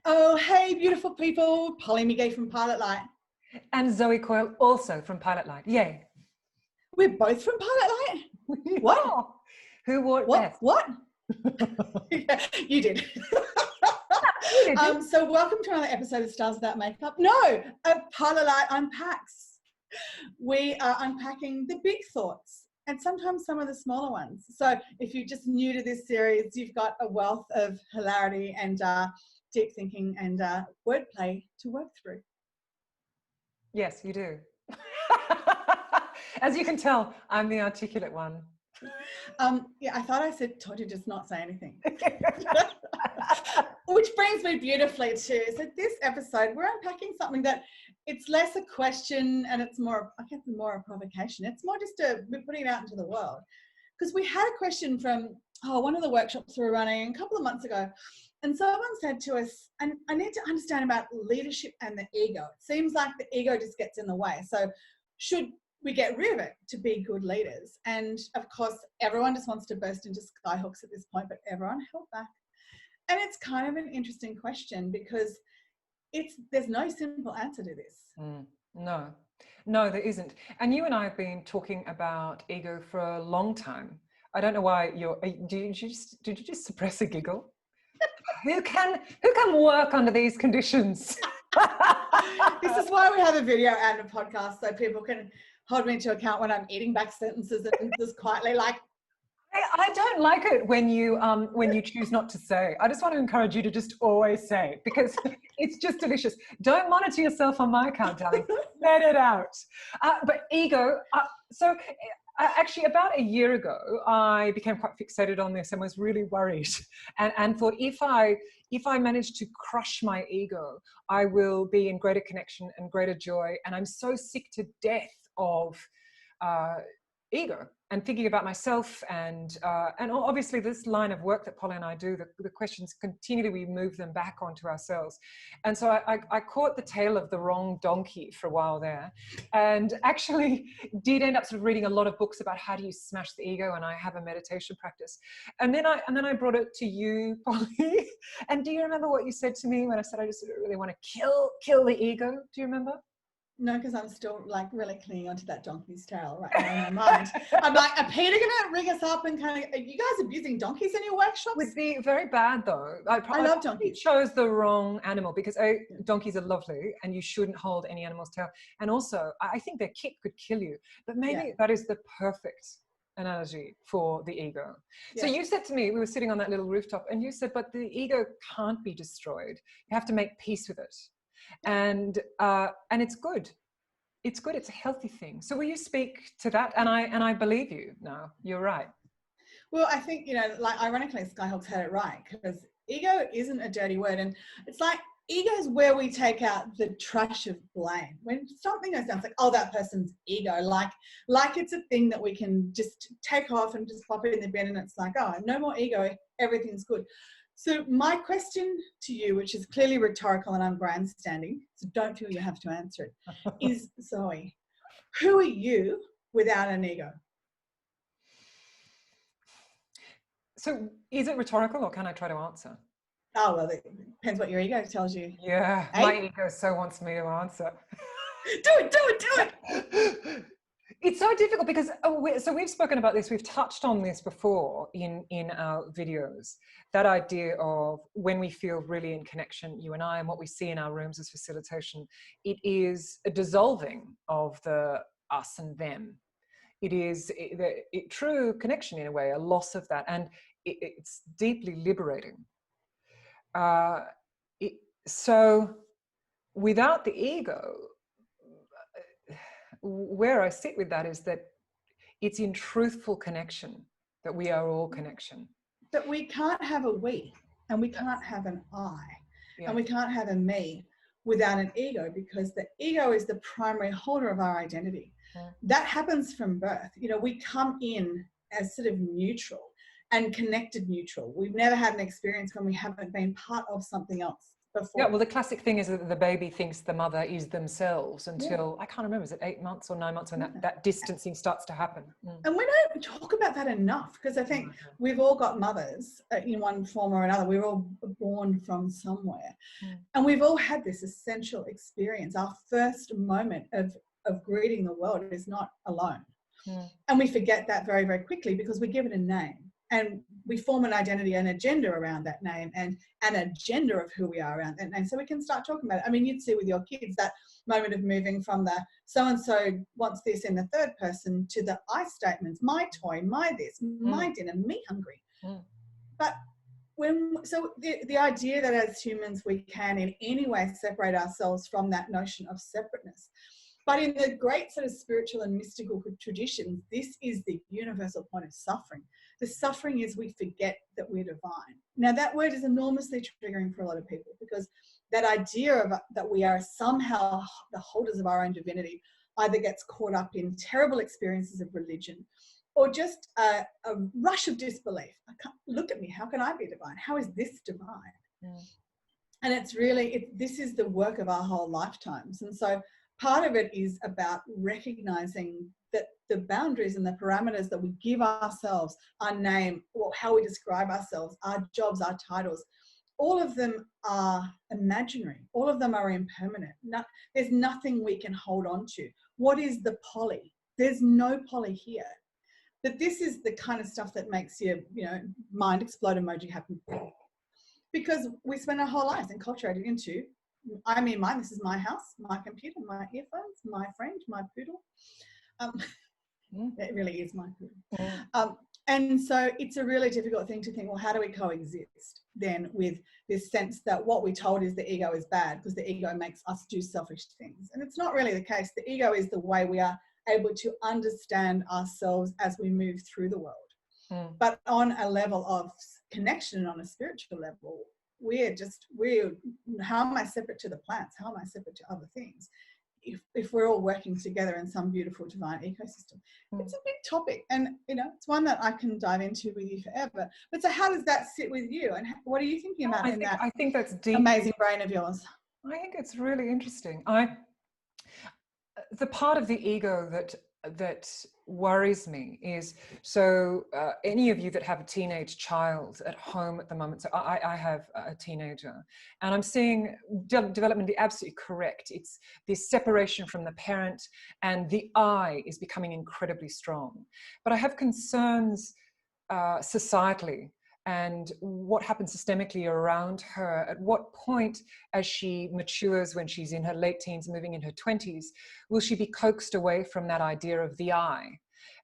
Oh, hey, beautiful people. Polly McGee from Pilot Light. And Zoe Coyle, also from Pilot Light. Yay. We're both from Pilot Light? What? Who wore it best? What? You did. So welcome to another episode of Stars Without Makeup. No, Pilot Light Unpacks. We are unpacking the big thoughts and sometimes some of the smaller ones. So if you're just new to this series, you've got a wealth of hilarity and deep thinking and wordplay to work through. Yes, you do. As you can tell, I'm the articulate one. Yeah, I thought I told you just not say anything. Which brings me beautifully to, so this episode, we're unpacking something that it's less a question and it's more, I guess, more a provocation. It's more just we're putting it out into the world. Because we had a question from one of the workshops we were running a couple of months ago. And someone said to us, and I need to understand about leadership and the ego. It seems like the ego just gets in the way. So should we get rid of it to be good leaders? And of course, everyone just wants to burst into skyhooks at this point, but everyone held back. And it's kind of an interesting question because there's no simple answer to this. No, there isn't. And you and I have been talking about ego for a long time. I don't know why did you just suppress a giggle? Who can work under these conditions? This is why we have a video and a podcast so people can hold me to account when I'm eating back sentences and just quietly like. I don't like it when you choose not to say. I just want to encourage you to just always say it because it's just delicious. Don't monitor yourself on my account, darling. Let it out. But ego. Actually, about a year ago, I became quite fixated on this and was really worried, and thought if I manage to crush my ego, I will be in greater connection and greater joy. And I'm so sick to death of ego and thinking about myself and obviously this line of work that Polly and I do, the questions continually, we move them back onto ourselves. And so I caught the tail of the wrong donkey for a while there, and actually did end up sort of reading a lot of books about how do you smash the ego, and I have a meditation practice. And then I brought it to you, Polly. And do you remember what you said to me when I said I just really want to kill the ego? Do you remember? No, because I'm still like really clinging onto that donkey's tail right now in my mind. I'm like, are Peter going to ring us up and kind of, are you guys abusing donkeys in your workshops? Would be very bad though. I love donkeys. You chose the wrong animal because donkeys are lovely and you shouldn't hold any animal's tail. And also, I think their kick could kill you. But maybe that is the perfect analogy for the ego. So you said to me, we were sitting on that little rooftop, and you said, but the ego can't be destroyed. You have to make peace with it. And it's good. It's good. It's a healthy thing. So will you speak to that? And I believe you. No, you're right. Well, I think, like ironically, Skyhawk's had it right, because ego isn't a dirty word. And it's like ego is where we take out the trash of blame. When something goes down, it's like, oh, that person's ego. Like it's a thing that we can just take off and just pop it in the bin, and it's like, oh, no more ego. Everything's good. So my question to you, which is clearly rhetorical and I'm grandstanding, so don't feel you have to answer it, is, Zoe, who are you without an ego? So is it rhetorical or can I try to answer? Oh, well, it depends what your ego tells you. Yeah, my ego so wants me to answer. Do it. It's so difficult because, so we've spoken about this, we've touched on this before in our videos, that idea of when we feel really in connection, you and I, and what we see in our rooms as facilitation, it is a dissolving of the us and them. It is true connection in a way, a loss of that, and it's deeply liberating. So without the ego, where I sit with that is that it's in truthful connection that we are all connection. But we can't have a we, and we can't have an I, and we can't have a me without an ego, because the ego is the primary holder of our identity. That happens from birth. We come in as sort of neutral and connected neutral. We've never had an experience when we haven't been part of something else. Yeah, before. well, the classic thing is that the baby thinks the mother is themselves Yeah. until, I can't remember, is it 8 months or 9 months when Yeah. that distancing starts to happen? And we don't talk about that enough, because I think we've all got mothers in one form or another. We're all born from somewhere. And we've all had this essential experience. Our first moment of greeting the world is not alone. And we forget that very, very quickly because we give it a name. And we form an identity and a gender around that name, and an agenda of who we are around that name. So we can start talking about it. I mean, you'd see with your kids that moment of moving from the so-and-so wants this in the third person to the I statements, my toy, my this, my dinner, me hungry. But so the idea that as humans we can in any way separate ourselves from that notion of separateness. But in the great sort of spiritual and mystical traditions, this is the universal point of suffering. The suffering is we forget that we're divine. Now, that word is enormously triggering for a lot of people, because that idea of that we are somehow the holders of our own divinity either gets caught up in terrible experiences of religion, or just a rush of disbelief. I can't, look at me, how can I be divine? How is this divine? And it's really, this is the work of our whole lifetimes. And so part of it is about recognizing that the boundaries and the parameters that we give ourselves, our name, or how we describe ourselves, our jobs, our titles, all of them are imaginary. All of them are impermanent. There's nothing we can hold on to. What is the poly? There's no poly here. But this is the kind of stuff that makes your, mind explode emoji happen. Because we spend our whole lives enculturated into, I mean, mine, this is my house, my computer, my earphones, my friend, my poodle. It really is my poodle. And so it's a really difficult thing to think, well, how do we coexist then with this sense that what we're told is the ego is bad because the ego makes us do selfish things? And it's not really the case. The ego is the way we are able to understand ourselves as we move through the world. But on a level of connection, on a spiritual level, we're how am I separate to the plants? How am I separate to other things? If we're all working together in some beautiful divine ecosystem. It's a big topic, and it's one that I can dive into with you forever. But so how does that sit with you, and what are you thinking about I think that's deep. Amazing brain of yours? I think it's really interesting. The part of the ego that worries me is, so any of you that have a teenage child at home at the moment, so I have a teenager, and I'm seeing development absolutely correct. It's this separation from the parent, and the I is becoming incredibly strong. But I have concerns societally, and what happens systemically around her. At what point, as she matures, when she's in her late teens, moving in her 20s, will she be coaxed away from that idea of the I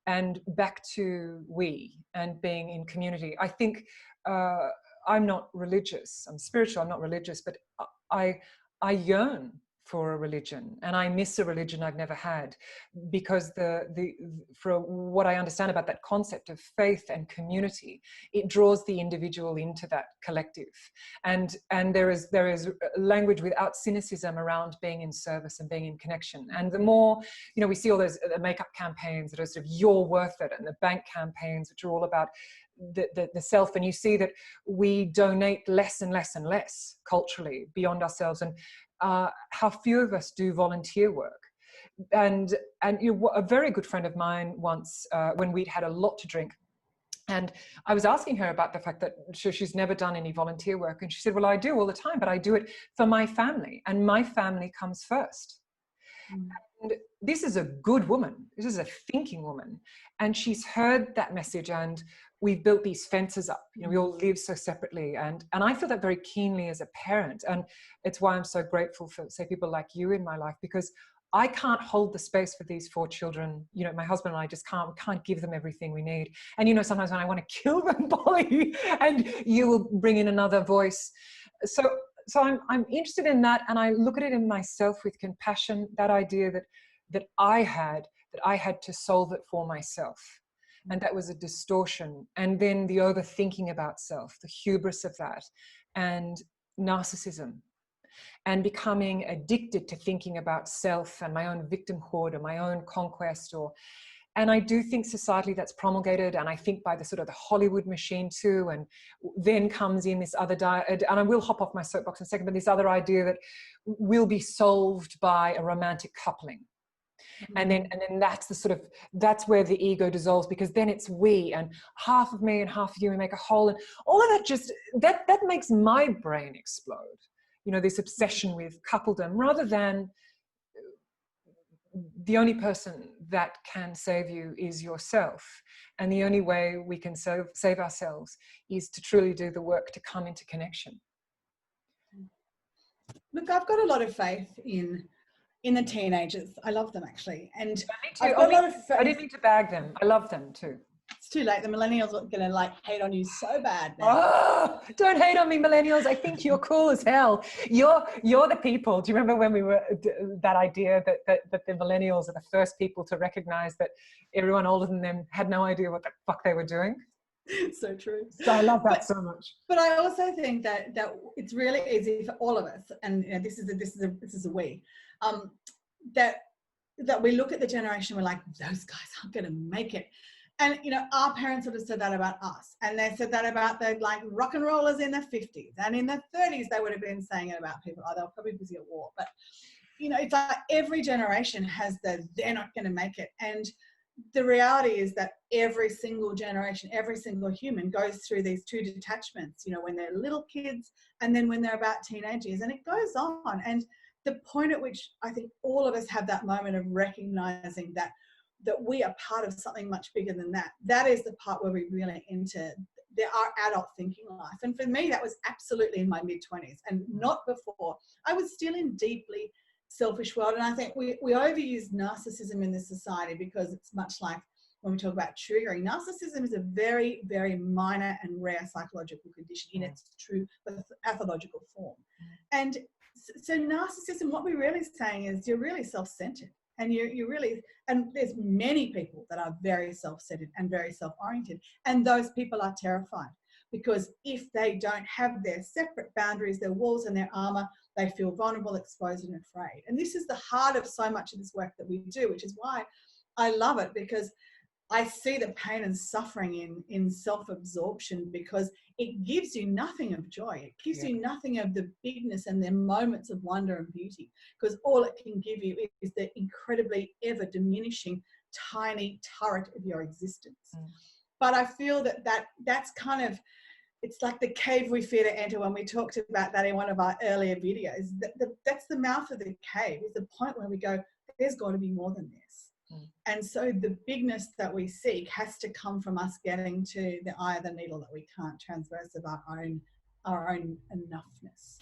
and back to we and being in community? I think I'm not religious. I'm spiritual, I'm not religious, but I yearn for a religion, and I miss a religion I've never had, because for what I understand about that concept of faith and community, it draws the individual into that collective, and there is language without cynicism around being in service and being in connection. And the more we see all those makeup campaigns that are sort of "you're worth it," and the bank campaigns which are all about the self, and you see that we donate less and less and less culturally beyond ourselves, and how few of us do volunteer work. And a very good friend of mine once, when we'd had a lot to drink, and I was asking her about the fact that she's never done any volunteer work, and she said, well, I do all the time, but I do it for my family, and my family comes first. And this is a good woman. This is a thinking woman. And she's heard that message, and we've built these fences up. We all live so separately. And I feel that very keenly as a parent. And it's why I'm so grateful for, say, people like you in my life, because I can't hold the space for these 4 children. My husband and I just can't give them everything we need. And, sometimes when I want to kill them, Polly, and you will bring in another voice. So I'm interested in that, and I look at it in myself with compassion, that idea that I had to solve it for myself. And that was a distortion. And then the overthinking about self, the hubris of that, and narcissism, and becoming addicted to thinking about self and my own victimhood or my own conquest, And I do think societally that's promulgated, and I think by the sort of the Hollywood machine too, and then comes in this other, and I will hop off my soapbox in a second, but this other idea that will be solved by a romantic coupling. And then that's the sort of, that's where the ego dissolves, because then it's we and half of me and half of you, and make a whole, and all of that just, that makes my brain explode. You know, this obsession with coupledom, rather than the only person that can save you is yourself. And the only way we can save ourselves is to truly do the work to come into connection. Look, I've got a lot of faith in the teenagers. I love them, actually. And Me too. I've got a lot of faith. I didn't mean to bag them. I love them too. It's too late. The millennials are going to like hate on you so bad now. Oh, don't hate on me, millennials. I think you're cool as hell. You're the people. Do you remember when we were, that idea that the millennials are the first people to recognize that everyone older than them had no idea what the fuck they were doing? So true. So I love that so much. But I also think that it's really easy for all of us, and you know, this is a we, that we look at the generation, we're like, those guys aren't going to make it. And you know, our parents would have said that about us, and they said that about the like rock and rollers in the 50s, and in the 30s they would have been saying it about people. Oh, they were probably busy at war, but you know, it's like every generation has they're not going to make it. And the reality is that every single generation, every single human goes through these two detachments, you know, when they're little kids and then when they're about teenage years, and it goes on. And the point at which I think all of us have that moment of recognizing that we are part of something much bigger than that. That is the part where we really enter our adult thinking life. And for me, that was absolutely in my mid-20s and not before. I was still in deeply selfish world. And I think we overuse narcissism in this society, because it's much like when we talk about triggering. Narcissism is a very, very minor and rare psychological condition in its true pathological form. And so narcissism, what we're really saying is you're really self-centered, and you're really, and there's many people that are very self-centered and very self-oriented, and those people are terrified, because if they don't have their separate boundaries, their walls and their armor, they feel vulnerable, exposed and afraid. And this is the heart of so much of this work that we do, which is why I love it, because I see the pain and suffering in self-absorption, because it gives you nothing of joy. It gives you nothing of the bigness and the moments of wonder and beauty, because all it can give you is the incredibly ever diminishing tiny turret of your existence. But I feel that's kind of, it's like the cave we fear to enter, when we talked about that in one of our earlier videos. That's the mouth of the cave, is the point where we go, there's got to be more than this. And so the bigness that we seek has to come from us getting to the eye of the needle that we can't transverse of our own enoughness.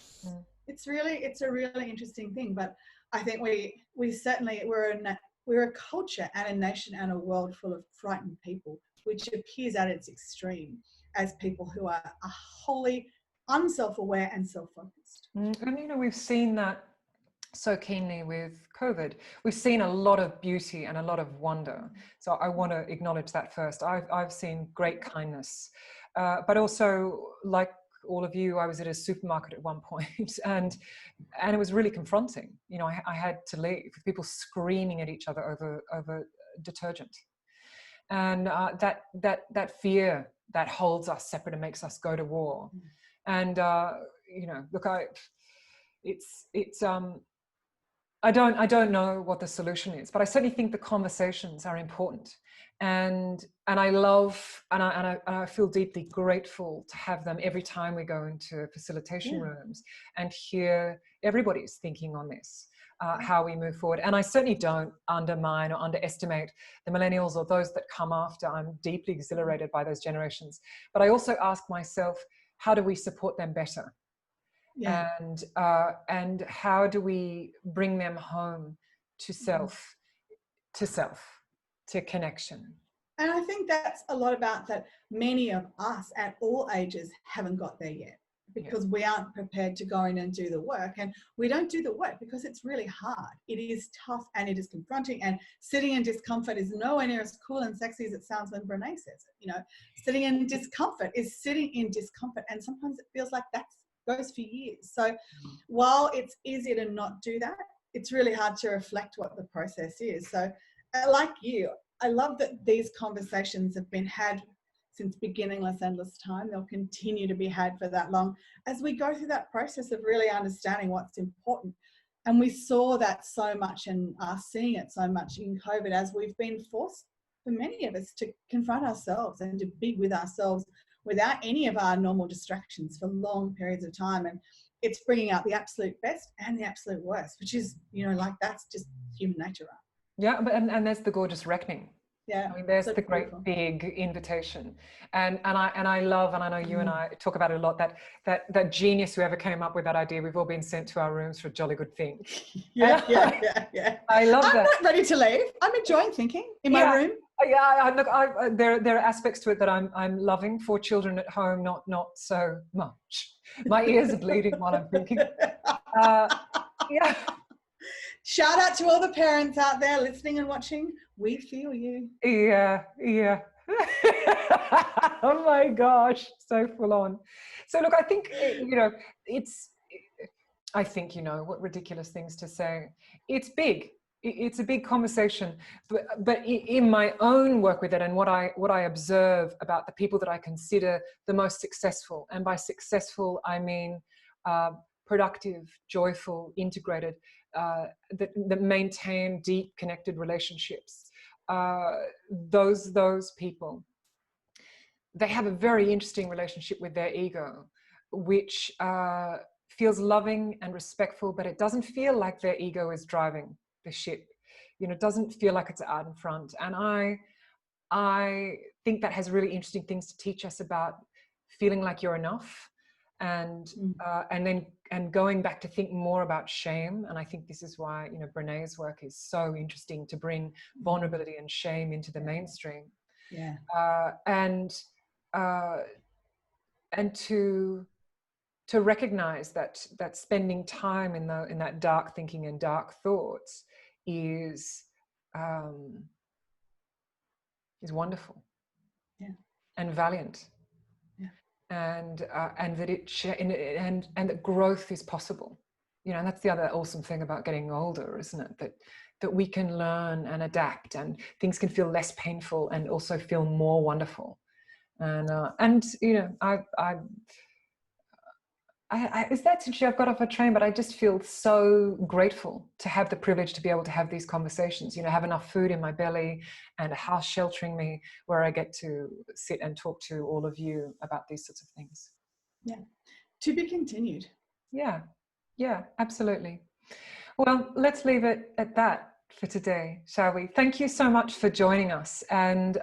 It's a really interesting thing. But I think we certainly, we're a culture and a nation and a world full of frightened people, which appears at its extreme as people who are wholly unself-aware and self-focused. And you know, we've seen that so keenly with COVID. We've seen a lot of beauty and a lot of wonder. So I want to acknowledge that first. I've seen great kindness, but also, like all of you, I was at a supermarket at one point, and it was really confronting. You know, I had to leave with people screaming at each other over detergent, and that fear that holds us separate and makes us go to war. And you know, look, I don't know what the solution is, but I certainly think the conversations are important, and I love, and I feel deeply grateful to have them every time we go into facilitation rooms and hear everybody's thinking on this, how we move forward. And I certainly don't undermine or underestimate the millennials or those that come after. I'm deeply exhilarated by those generations, but I also ask myself, how do we support them better? And how do we bring them home to self, to connection? And I think that's a lot about that. Many of us at all ages haven't got there yet, because we aren't prepared to go in and do the work. And we don't do the work because it's really hard. It is tough and it is confronting, and sitting in discomfort is nowhere near as cool and sexy as it sounds when Brene says it. You know, sitting in discomfort is sitting in discomfort, and sometimes it feels like that goes for years. So while it's easier to not do that, it's really hard to reflect what the process is. So like you, I love that these conversations have been had since beginningless, endless time. They'll continue to be had for that long as we go through that process of really understanding what's important. And we saw that so much and are seeing it so much in COVID as we've been forced, for many of us, to confront ourselves and to be with ourselves without any of our normal distractions for long periods of time. And it's bringing out the absolute best and the absolute worst, which is, like, that's just human nature, right? Yeah, but and there's the gorgeous reckoning. Yeah, I mean, there's so the great beautiful. big invitation, and I love, and I know you and I talk about it a lot, that genius whoever came up with that idea. We've all been sent to our rooms for a jolly good thing. Yeah. I love I'm that. not ready to leave. I'm enjoying thinking in my room. Yeah, look, there are aspects to it that I'm loving. 4 children at home, not so much. My ears are bleeding while I'm thinking. Yeah. Shout out to all the parents out there listening and watching. We feel you. Yeah. Oh my gosh, so full on. So look, I think, I think, what ridiculous things to say. It's big. It's a big conversation, but in my own work with it and what I observe about the people that I consider the most successful, and by successful I mean productive, joyful, integrated, that maintain deep connected relationships. Those people, they have a very interesting relationship with their ego, which feels loving and respectful, but it doesn't feel like their ego is driving the ship. It doesn't feel like it's out in front. And I think that has really interesting things to teach us about feeling like you're enough, and then going back to think more about shame. And I think this is why Brené's work is so interesting, to bring vulnerability and shame into the mainstream. Yeah. And to recognize that spending time in that dark thinking and dark thoughts is wonderful, and valiant, and that and that growth is possible. And that's the other awesome thing about getting older, isn't it? That we can learn and adapt, and things can feel less painful and also feel more wonderful. And is that since I've got off a train, but I just feel so grateful to have the privilege to be able to have these conversations, have enough food in my belly and a house sheltering me where I get to sit and talk to all of you about these sorts of things. Yeah. To be continued. Yeah, absolutely. Well, let's leave it at that for today, shall we? Thank you so much for joining us. And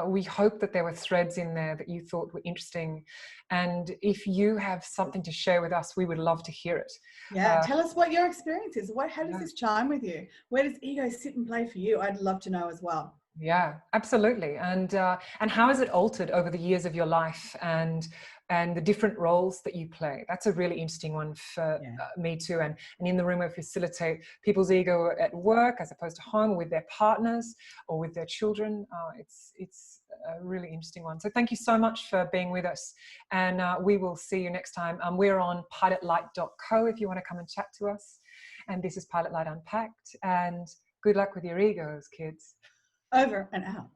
we hope that there were threads in there that you thought were interesting. And if you have something to share with us, we would love to hear it. Yeah, tell us what your experience is. How does this chime with you? Where does ego sit and play for you? I'd love to know as well. Yeah, absolutely. And how has it altered over the years of your life, and the different roles that you play? That's a really interesting one for me too. And in the room, we facilitate people's ego at work as opposed to home, or with their partners or with their children. It's a really interesting one. So thank you so much for being with us. And we will see you next time. We're on pilotlight.co if you want to come and chat to us. And this is Pilot Light Unpacked. And good luck with your egos, kids. Over and out.